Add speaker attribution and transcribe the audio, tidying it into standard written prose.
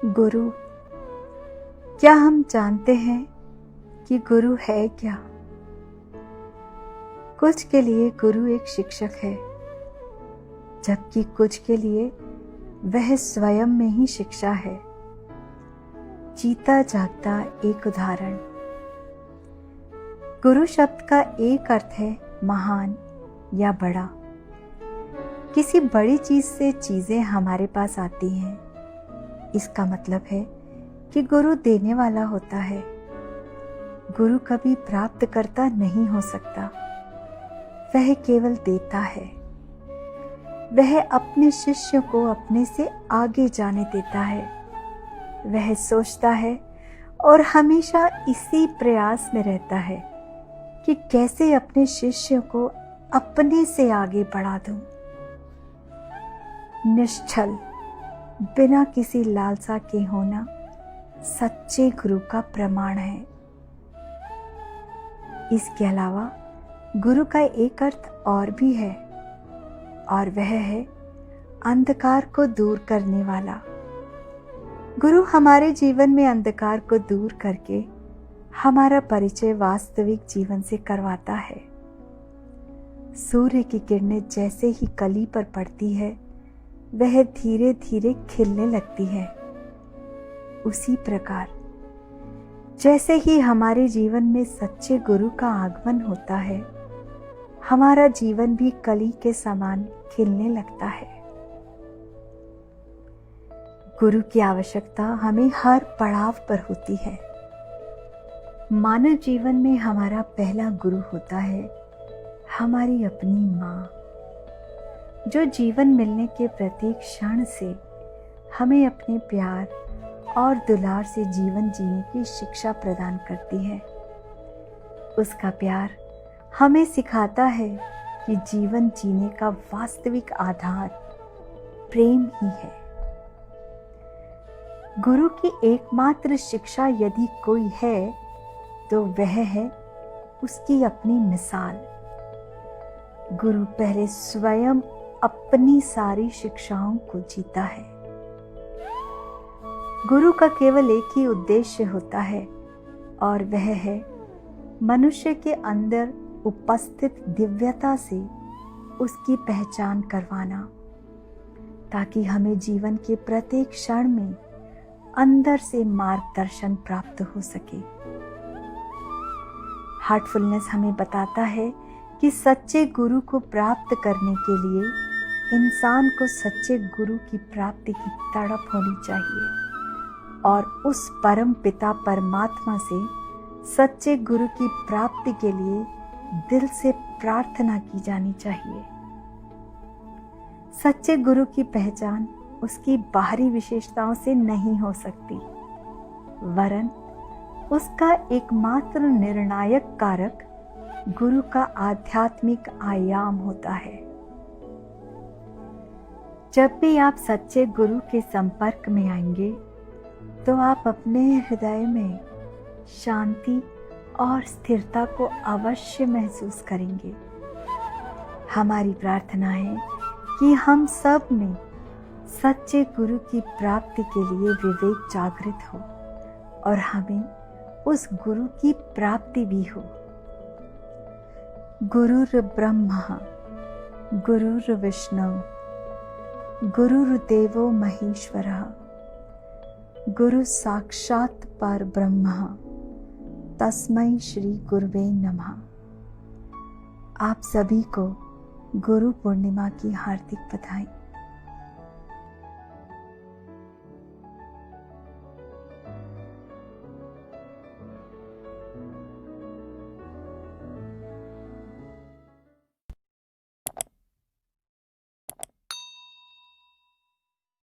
Speaker 1: गुरु, क्या हम जानते हैं कि गुरु है क्या? कुछ के लिए गुरु एक शिक्षक है, जबकि कुछ के लिए वह स्वयं में ही शिक्षा है। जीता जागता एक उदाहरण। गुरु शब्द का एक अर्थ है महान या बड़ा। किसी बड़ी चीज से चीजें हमारे पास आती हैं, इसका मतलब है कि गुरु देने वाला होता है। गुरु कभी प्राप्त करता नहीं हो सकता, वह केवल देता है। वह अपने शिष्य को अपने से आगे जाने देता है। वह सोचता है और हमेशा इसी प्रयास में रहता है कि कैसे अपने शिष्य को अपने से आगे बढ़ा दूं। निश्चल, बिना किसी लालसा के होना सच्चे गुरु का प्रमाण है। इसके अलावा गुरु का एक अर्थ और भी है, और वह है अंधकार को दूर करने वाला। गुरु हमारे जीवन में अंधकार को दूर करके हमारा परिचय वास्तविक जीवन से करवाता है। सूर्य की किरणें जैसे ही कली पर पड़ती है, वह धीरे धीरे खिलने लगती है। उसी प्रकार जैसे ही हमारे जीवन में सच्चे गुरु का आगमन होता है, हमारा जीवन भी कली के समान खिलने लगता है। गुरु की आवश्यकता हमें हर पड़ाव पर होती है। मानव जीवन में हमारा पहला गुरु होता है हमारी अपनी माँ, जो जीवन मिलने के प्रत्येक क्षण से हमें अपने प्यार और दुलार से जीवन जीने की शिक्षा प्रदान करती है। उसका प्यार हमें सिखाता है कि जीवन जीने का वास्तविक आधार प्रेम ही है। गुरु की एकमात्र शिक्षा यदि कोई है तो वह है उसकी अपनी मिसाल। गुरु पहले स्वयं अपनी सारी शिक्षाओं को जीता है। गुरु का केवल एक ही उद्देश्य होता है, और वह है मनुष्य के अंदर उपस्थित दिव्यता से उसकी पहचान करवाना, ताकि हमें जीवन के प्रत्येक क्षण में अंदर से मार्गदर्शन प्राप्त हो सके। हार्टफुलनेस हमें बताता है कि सच्चे गुरु को प्राप्त करने के लिए इंसान को सच्चे गुरु की प्राप्ति की तड़प होनी चाहिए, और उस परम पिता परमात्मा से सच्चे गुरु की प्राप्ति के लिए दिल से प्रार्थना की जानी चाहिए। सच्चे गुरु की पहचान उसकी बाहरी विशेषताओं से नहीं हो सकती, वरन उसका एकमात्र निर्णायक कारक गुरु का आध्यात्मिक आयाम होता है। जब भी आप सच्चे गुरु के संपर्क में आएंगे, तो आप अपने हृदय में शांति और स्थिरता को अवश्य महसूस करेंगे। हमारी प्रार्थना है कि हम सब में सच्चे गुरु की प्राप्ति के लिए विवेक जागृत हो, और हमें उस गुरु की प्राप्ति भी हो। गुरुर् ब्रह्मा गुरुर् विष्णु गुरुर्देवो महेश्वरः गुरु साक्षात् परब्रह्म तस्मै श्री गुरुवे नमः। आप सभी को गुरु पूर्णिमा की हार्दिक बधाई।